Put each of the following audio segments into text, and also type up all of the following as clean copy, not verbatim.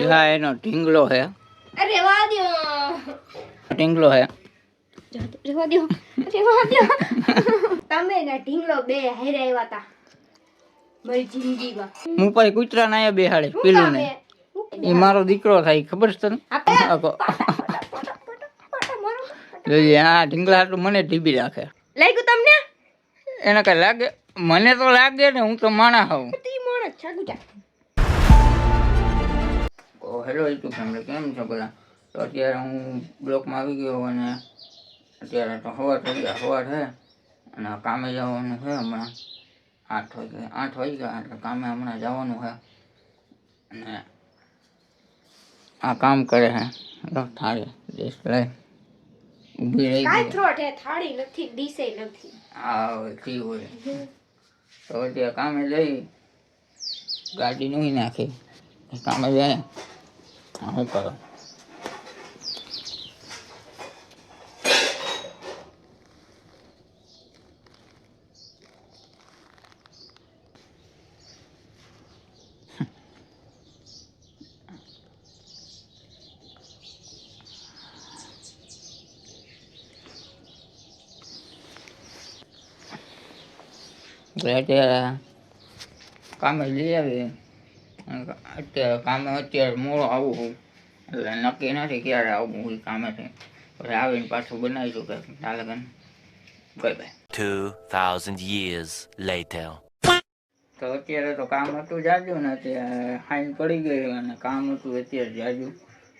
હા એનો ઢીંગલો હે. અરે રેવા દો. ઢીંગલો હે. રેવા દો. રેવા દો. તમે ને ઢીંગલો બે હારે આવ્યા હતા મારી જિંદગીમાં. હું પછી કૂતરા ના બેહાડે પેલું ને એ મારો દીકરો થાય ખબર છે તને? હા ઢીંગલા તો મને ઢીબી રાખે. લાગ્યું તમને? એને કઈ લાગે? મને તો લાગે ને, હું તો માણા હોઉં. હેલો યુટ્યુબ ફેમિલી, કેમ છો બધા? તો અત્યારે હું બ્લોકમાં આવી ગયો અને અત્યારે તો સવાર થઈ ગયા. સવાર છે અને કામે જવાનું છે હમણાં 8 વાગ્યા એટલે કામે હમણાં જવાનું છે. અને આ કામ કરે છે થાળી ડીશ લઈ ઊભી રહી ગઈ. થાળી નથી, ડીશે નથી. હા ઠીક હોય. તો અત્યારે કામે જઈ ગાડી નહીં નાખી, કામે જાય શું કરો. અત્યારે કામે જઈ આવીએ. અત્યારે મોડો આવું હું એટલે નક્કી નથી ક્યારે આવું હું કામેથી. પછી આવીને પાછું બનાવીશું કે તાલગન બાય બાય. 2000 years later. તો અત્યારે તો કામ હતું જાજુ ને અત્યારે હાઈન પડી ગઈ અને કામ હતું અત્યારે જાજુ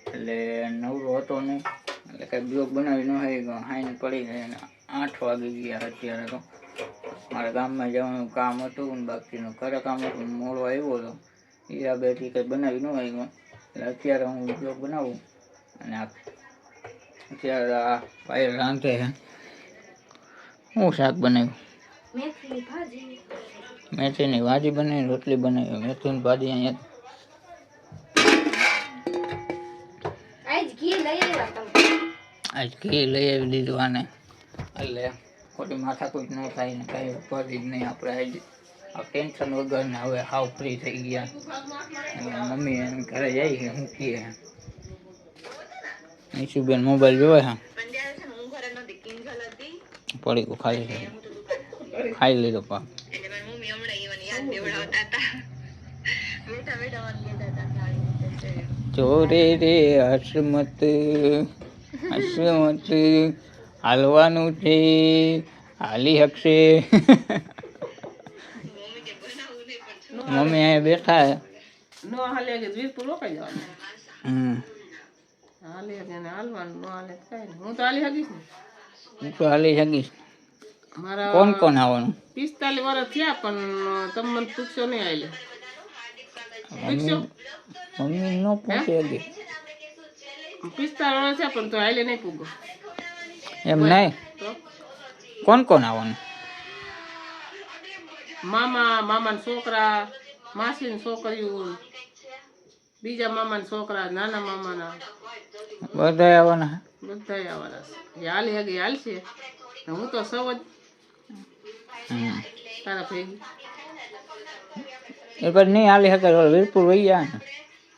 એટલે નવરો હતો નહીં એટલે કંઈ બ્લોગ બનાવી ન હોય ગયો. હાઈન પડી ગઈ અને 8 વાગી ગયા. અત્યારે તો મારે ગામમાં જવાનું કામ હતું ને બાકીનું ઘરે કામ હતું, મોડો આવ્યો હતો એ આ બેથી કંઈ બનાવી ન હોય ગયો એટલે અત્યારે હું બ્લોગ બનાવું. અને અત્યારે આ ભાઈ રાંધે છે. શું શાક બનાવ્યું? મેથીની ભાજી બનાવી, રોટલી બનાવી. મેથીની ભાજી અહીંયા આજ ઘી લઈ આવી દીધું આને એટલે ખોટી માથાકૂટ ન થાય ને કાંઈ ઉપાધિ જ નહીં. આપણે આજ ટેન્શન વગર ને હવે હાવ ફ્રી થઈ ગયા. અને મમ્મી એમ ઘરે જાય છે શું કહે ઈશુબેન મોબાઈલ જોવે છે. પડી ગયું ખાલી ખાઈ લીધો પા. ચોરે રે હસમત હસમત હાલવાનું છે હાલી શકશે. મમ્મી અહીંયા બેઠા હે. નો હાલે કે વીરપુર રોકાઈ જવાનું. હાલે કે ને હાલવાનું, નો હાલે કઈ નહીં. હું તો હાલી શકીશ ને. હું તો હાલી શકીશ. મારા કોણ કોણ આવવાનું? 45 વર્ષ થયા પણ તમે મને પૂછશો નહીં આલે. મમ્મી નો પૂછે હજી. 45 વર્ષ થયા પણ તો આલે નહીં પૂગો. એમ નહીં. કોણ કોણ આવવાનું? મામાના છોકરા, માસીના છોકરીઓ, બીજા મામાના છોકરા, નાના મામાના બધા આવવાના. બધા આવવાના છે. હાલી હગી હાલશે. હું તો સૌ જ તારા ભેગી એ પછી નહીં હાલી શકે. વીરપુર વહી જાય ને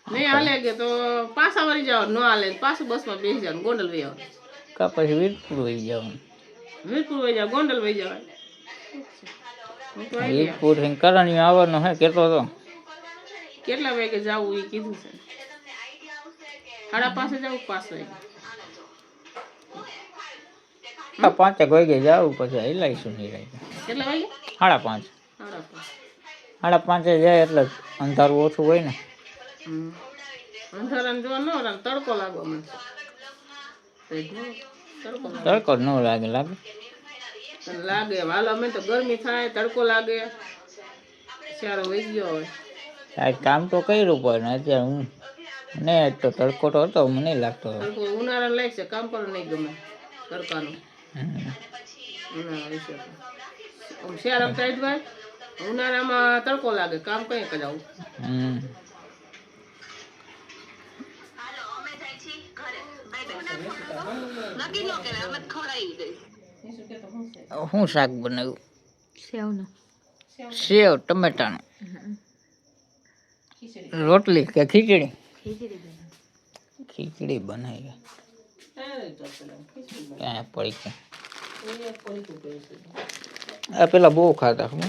નહીં હાલે કે તો પાછા વળી જાવ. ન હાલે પાછું બસમાં બેસી જવાનું, ગોંડલ વહી આવવાનું. કા પછી વીરપુર વહી જવાનું. વીરપુર વહી જાવ, ગોંડલ વહી જવાય. વીરપુર કરણીયો આવવાનો હે કેતો તો. કેટલા વાગે જવું એ કીધું છે. 5:30 જવું 5 વાગે. 5 વાગે જાવું પછી હિલાઈશું નહીં. કેટલા વાગે? 5:30. 5:30 જાય એટલે અંધારું ઓછું હોય ને. અંધારાને જોવા ન હોય, તડકો લાગો મને. તડકો ન લાગે. લાગે હાલ અમે તો ગરમી થાય, તડકો લાગે, સારો વહી ગયો હોય. આજ કામ તો કર્યું પણ અત્યારે હું નહીં તો તડકો તો હતો મને નહીં લાગતો. તડકો ઉનાળા લાગશે, કામ પર નહીં ગમે તડકાનું. ઉનાળા વિશે શિયાળામાં ટાઈટ ભાઈ, ઉનાળામાં તડકો લાગે, કામ કઈ કરાવું. શું શાક બનાવ્યું? સેવ ટમેટાનું. રોટલી કે ખીચડી? ખીચડી બનાવી ક્યાં પડી કે આ પેલા બહુ ખાતા ખબર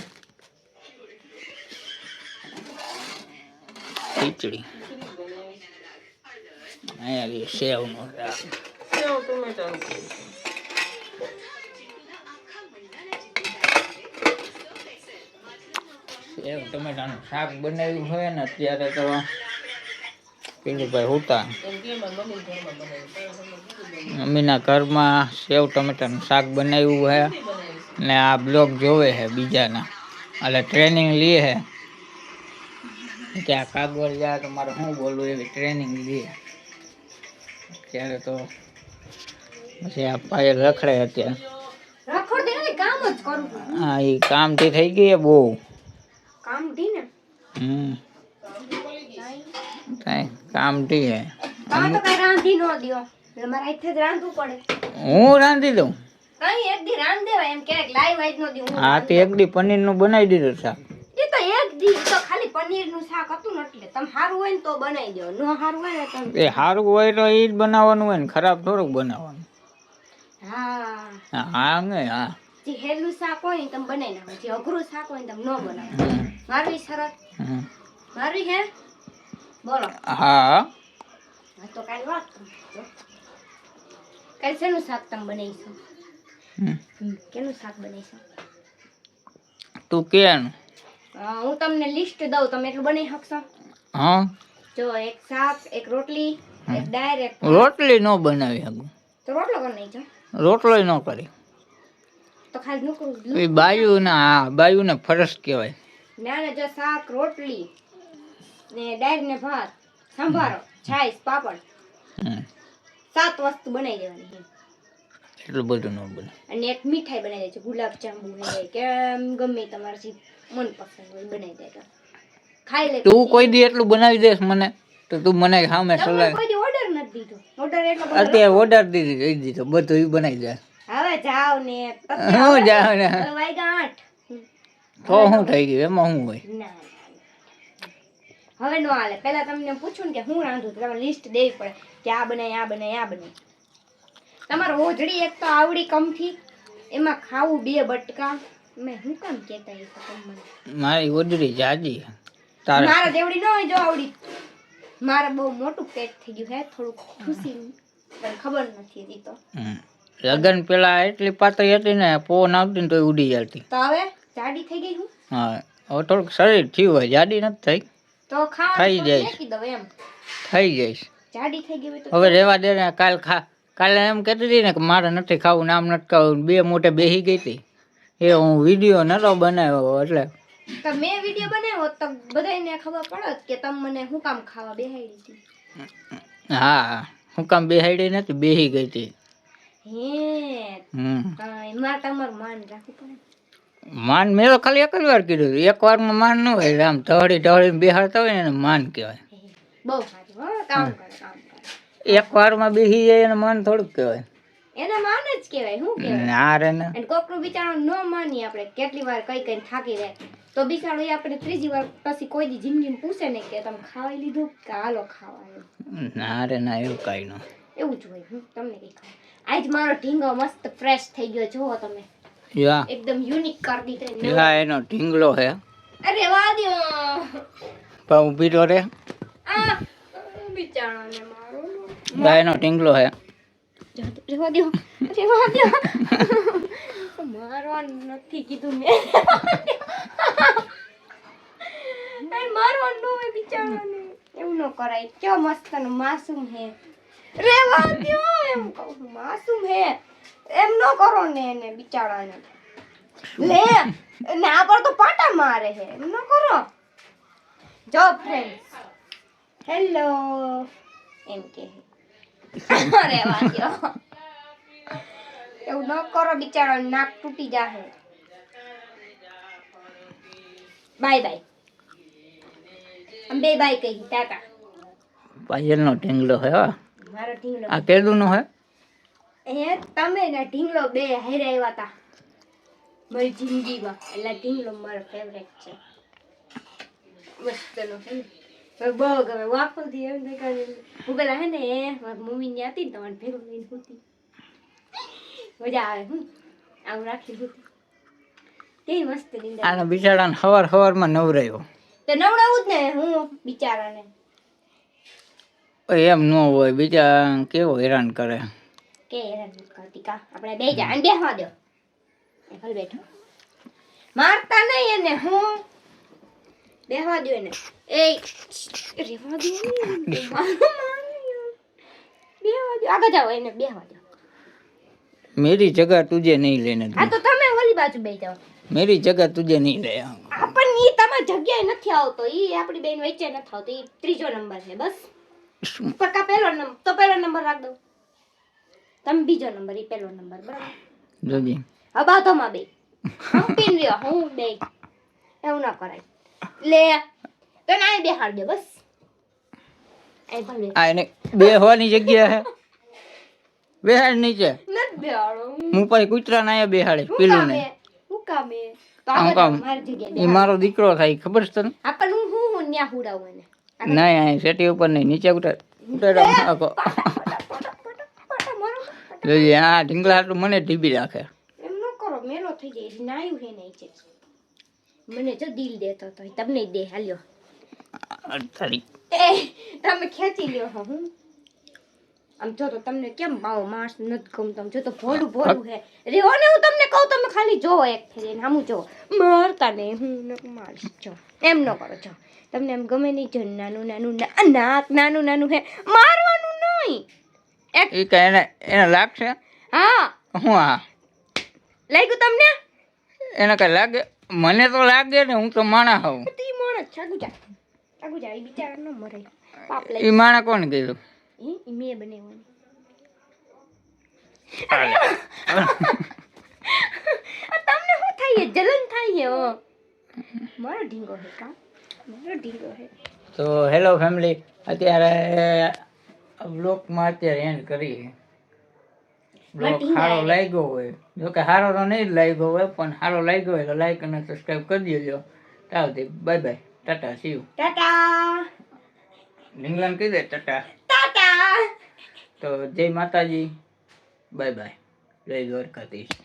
ખીચડી અહીંયા સેવ નો સેવ ટમેટાનું શાક બનાવ્યું હોય ને અત્યારે તો પીલુભાઈ હોતા મમ્મીના ઘરમાં સેવ ટમેટાનું શાક બનાવ્યું છે ને આ બ્લોગ જોવે છે બીજાના એટલે ટ્રેનિંગ લે છે કે આ કાગળ જાય તો મારે શું બોલવું એવી ટ્રેનિંગ લે અત્યારે તો પછી આ પાયે રખડે અત્યારે હા એ કામથી થઈ ગઈ બહુ કામથી હે હું રાંધી દઉં હા તે એક દી પનીર નું બનાવી દીધું શાક એ સારું હોય તો એ જ બનાવવાનું હોય ને ખરાબ થોડુંક બનાવવાનું હા ને હા જે હેલું શાક હોય ને તમે બનાવી નાખો જે અઘરું શાક હોય ને તમે ન બનાવો મારવી સરસ મારવી હે બોલો હા તો કાલ વાત કાલ શેનું શાક તમે બનાવીશું કેનું શાક બનાવીશું તું કે હું તમને લિસ્ટ દઉં તમે એટલું બનાવી શકશો હા જો એક શાક એક રોટલી એક દાળ એક રોટલી ન બનાવી શકું તો રોટલો કરી નાખજો રોટલો ન કરી તો ખાલી નુકરું એ બાયુને ફરસ કહેવાય ના જો શાક રોટલી ને દાળ ને ભાત સંભારો છાશ પાપડ 7 વસ્તુ બનાવી દેવાની એટલું બધું ન બને અને એક મીઠાઈ બનાવી દેજો ગુલાબ જાંબુ હે કે ગમે તમારી મનપસંદ હોય બનાવી દેજો ખાઈ લે તું કોઈ દી એટલું બનાવી દેસ મને તો તું મને સામે સલાહ કોઈ દી ઓર્ડર નથી દીધો ઓર્ડર એટલો અત્યારે ઓર્ડર દીધી દીધો બધું એ બનાવી દે હવે જાવ ને હું જાવ ને વાગ્યા 8 તો શું થઈ ગયું એમાં શું હોય ના હવે નો હાલે પહેલા તમને પૂછું ને કે હું રાંધું તો તમે લિસ્ટ દેવી પડે કે આ બનાય આ બનાય આ બનાય તમારો હોજડી એક તો આવડી કમથી એમાં ખાવું 2 બટકા મેં હું કામ કહેતા એ તમને મારી ઓજડી જાજી તારે મારા દેવડી ન હોય જો આવડી મારે બહુ મોટું પેટ થઈ ગયું હે થોડું ખુશી પણ ખબર નથી હજી તો લગન પેલા એટલી પાતળી હતી ને પવન આવતી ને તો ઉડી જતી તો હવે જાડી થઈ ગઈ હું હા હવે થોડુંક શરીર થયું હોય જાડી નથી થઈ તો ખાવા થઈ જાય. નાખી દઉં એમ થઈ જઈશ જાડી થઈ ગઈ હોય તો હવે રેવા દે ને કાલે એમ કહેતી હતી ને કે મારે નથી ખાવું નામ નથી ખાવું 2 મોટે બેસી ગઈ હતી એ હું વિડીયો નતો બનાવ્યો એટલે તો મેં વિડિયો બનાવ્યો તો બધાને ખબર પડત કે તમે મને હું કામ ખાવા બેહાડી હતી હા હું કામ બેહાડી નથી બેસી ગઈ હતી હે એમાં તમારું માન રાખવું પડે માન મેં તો ખાલી એક જ વાર કીધું એક વારમાં માન ન હોય આમ ઢળી બેહાડતા હોય ને એને માન કહેવાય બહુ સારું હો કામ કરે એક વારમાં બેસી જાય એને માન થોડુંક કહેવાય એને માન જ કહેવાય શું કહેવાય ના રે ને અને કોકનું બિચારો ન માની આપણે કેટલી વાર કઈ કઈ થાકી રહે તો બિચારો એ આપણે ત્રીજી વાર પછી કોઈ દી જિંદગીમાં પૂછે ને કે તમે ખાવાઈ લીધું કે હાલો ખાવા ના રે ના એવું કાંઈ ન એવું જ હોય તમને કઈ ખાવ આજ મારો ઢીંગો મસ્ત ફ્રેશ થઈ ગયો જુઓ તમે યા એકદમ યુનિક કરી દીધો યા એનો ઢીંગલો હે અરે વાહ દ્યો પણ ઊભી તો રે આ બિચારાને મારો યા એનો ઢીંગલો હે રેવા દ્યો મારવાનું નથી કીધું મેં મારવાનું હોય બિચારાને એવું ન કરાય કેવો મસ્ત માસૂમ હે રેવા દ્યો એમ કહું માસૂમ હે એમ ન કરો ને એને બિચારાને લે ના પર તો પાટા મારે હે એમ ન કરો જો ફ્રેન્ડ્સ હેલો એમ કે રેવા દ્યો એવું ન કરો બિચારાને નાક તૂટી જાહે બાય બાય બે બાય કહી ટાટા પાયલનો ઢીંગલો હે હો. મારો ઢીંગલો આ કેદુનો હે એ તમે ને ઢીંગલો બે હારે આવ્યા તા મારી જિંદગીમાં એટલે ઢીંગલો મારો ફેવરેટ છે મસ્તનો છે બહુ ગમે વાપો થી એમ દેખાડે હું પેલા હે ને મમ્મી ની હતી ને તમારે ભેગું લઈને હોતી મજા આવે આવું રાખી હોતી કેવી મસ્ત નીંદર આને બિચારાને સવારમાં નવરાયો. તો નવડાવું જ ને હું બિચારાને એમ ન હોય, બીજા કેવો હેરાન કરે. કે હેરાન કરતી કા આપણે બે જા અને બેહવા દો ભલ બેઠો મારતા નહીં એને હું બેહવા દો એને એ રેવા દો બેહવા દો આગળ જાઓ એને બેહવા દો. मेरी जगह तुझे नहीं लेने હા दूंगा. તો તમે ઓલી બાજુ બેહી જાઓ मेरी जगह तुझे नहीं ले आऊंगा. આપણ ઈ તમારી જગ્યાએ નથી આવતો ઈ આપણી બેન વચ્ચે નથી આવતો ઈ ત્રીજો નંબર છે બસ પક્કા પહેલો નંબર તો પહેલો નંબર રાખ દો તમે બીજો નંબર ઈ પહેલો નંબર બરાબર. જોજી હવે બાધોમાં બે હંપીને રહ્યો હું બે એવું ના કરાય લે તો ના બેહાડ દે બસ એ ભલે આ એને બેહવાની જગ્યા હે. બેહાડ નીચે. નત બેહાડો હું પછી કૂતરા ના બેહાડે પેલું ને. હું કામે તો હું આગળ કામ? મારી જગ્યાએ એ બેહાડ મારો દીકરો થાય ખબર છે તને? આપણ હું ન્યા હુડાવું એને નહીં અહીં સેટી ઉપર નહીં, નીચે ઉતાર નાખો. જોજી આ ઢીંગલા આટલું મને ઢીબી રાખે. એમ ન કરો મેલો થઈ જાય નાયું હે નહીં છે મને જો દિલ દેતો તો તમને દે હાલ્યો તારી એ તમે ખેંચી લ્યો હો હું આમ જો તો તમને કેમ બાવો માણસ નથી ગમતો જો તો ભોળું ભોળું હે રેવો ને હું તમને કહું તમે ખાલી જો એક ફેરી આમ જો મારતા ને હું ન મારીશ જો એમ ન કરો જો તમને એમ ગમે નહીં જો નાનું નાનું નાક નાનું નાનું હે મારવાનું નહીં એ કઈ એને લાગશે. હા હું હા લાગ્યું તમને એને કઈ લાગે? મને તો લાગે ને, હું તો માણા હોઉં. તી મોણ છાગુ જા એ બિચારા ન મરે પાપ એ લાગી માણા કોણ કીધું? એ મેં બનાવવાની તમને શું થાય જલન થાય હો મારો ઢીંગો હે કા મારો ઢીંગો હે તો હેલો ફેમિલી, અત્યારે બ્લોગમાં અત્યારે એન્ડ કરીએ. બ્લોગ સારો લાગ્યો હોય, જોકે સારો તો નહીં જ લાગ્યો હોય, પણ સારો લાગ્યો હોય તો લાઈક અને સબસ્ક્રાઈબ કરી દેજો. ચાલતી bye bye, tata, see you. Tata ઢીંગલાને કહી દે ટાટા. ટાટા તો જય માતાજી, બાય બાય, જય દ્વારકાધીશ.